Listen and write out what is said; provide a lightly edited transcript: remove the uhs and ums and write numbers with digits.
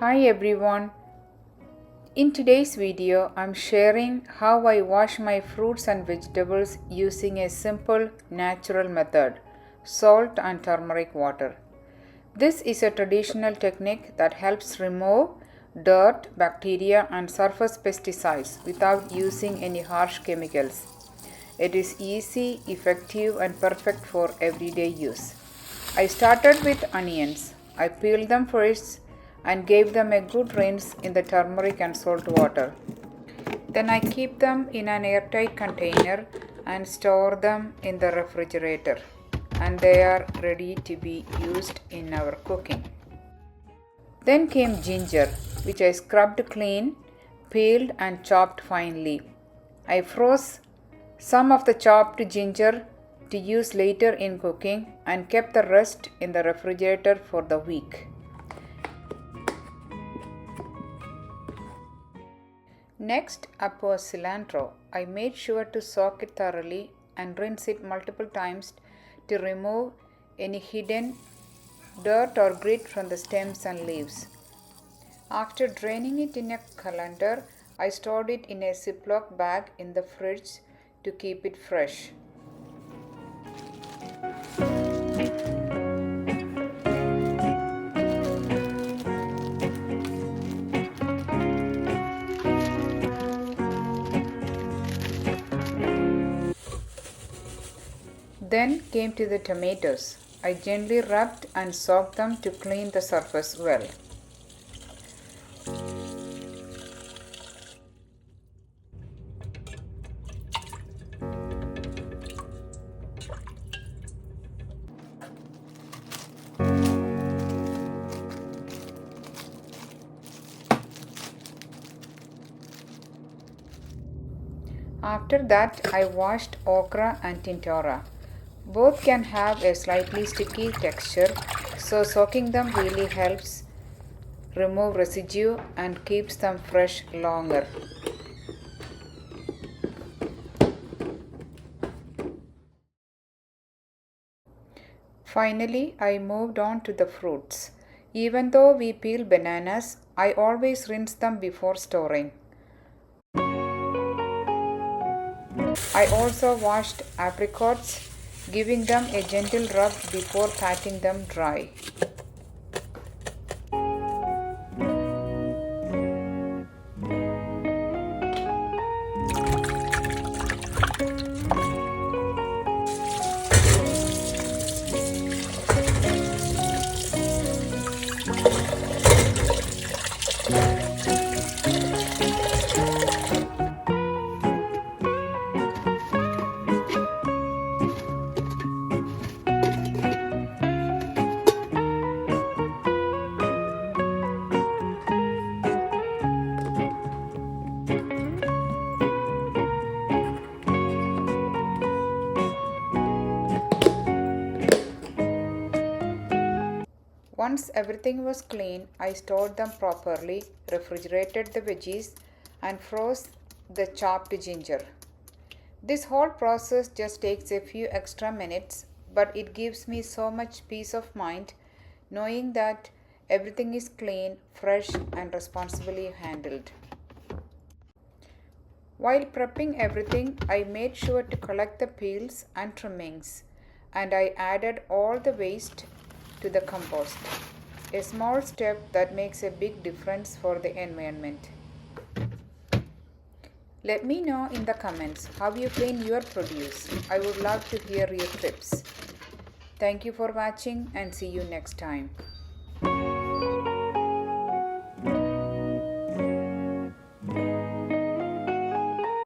Hi everyone. In today's video, I'm sharing how I wash my fruits and vegetables using a simple natural method, salt and turmeric water. This is a traditional technique that helps remove dirt, bacteria and surface pesticides without using any harsh chemicals. It is easy, effective and perfect for everyday use. I started with onions. I peeled them first and gave them a good rinse in the turmeric and salt water. Then I keep them in an airtight container and store them in the refrigerator, and they are ready to be used in our cooking. Then came ginger, which I scrubbed clean, peeled and chopped finely. I froze some of the chopped ginger to use later in cooking and kept the rest in the refrigerator for the week. Next up was cilantro. I made sure to soak it thoroughly and rinse it multiple times to remove any hidden dirt or grit from the stems and leaves. After draining it in a colander, I stored it in a Ziploc bag in the fridge to keep it fresh. Then came to the tomatoes. I gently rubbed and soaked them to clean the surface well. After that, I washed okra and tintora. Both can have a slightly sticky texture, so soaking them really helps remove residue and keeps them fresh longer. Finally, I moved on to the fruits. Even though we peel bananas, I always rinse them before storing. I also washed apricots, giving them a gentle rub before patting them dry. Once everything was clean, I stored them properly, refrigerated the veggies, and froze the chopped ginger. This whole process just takes a few extra minutes, but it gives me so much peace of mind knowing that everything is clean, fresh, and responsibly handled. While prepping everything, I made sure to collect the peels and trimmings, and I added all the waste to the compost. A small step that makes a big difference for the environment. Let me know in the comments how you clean your produce. I would love to hear your tips. Thank you for watching and see you next time.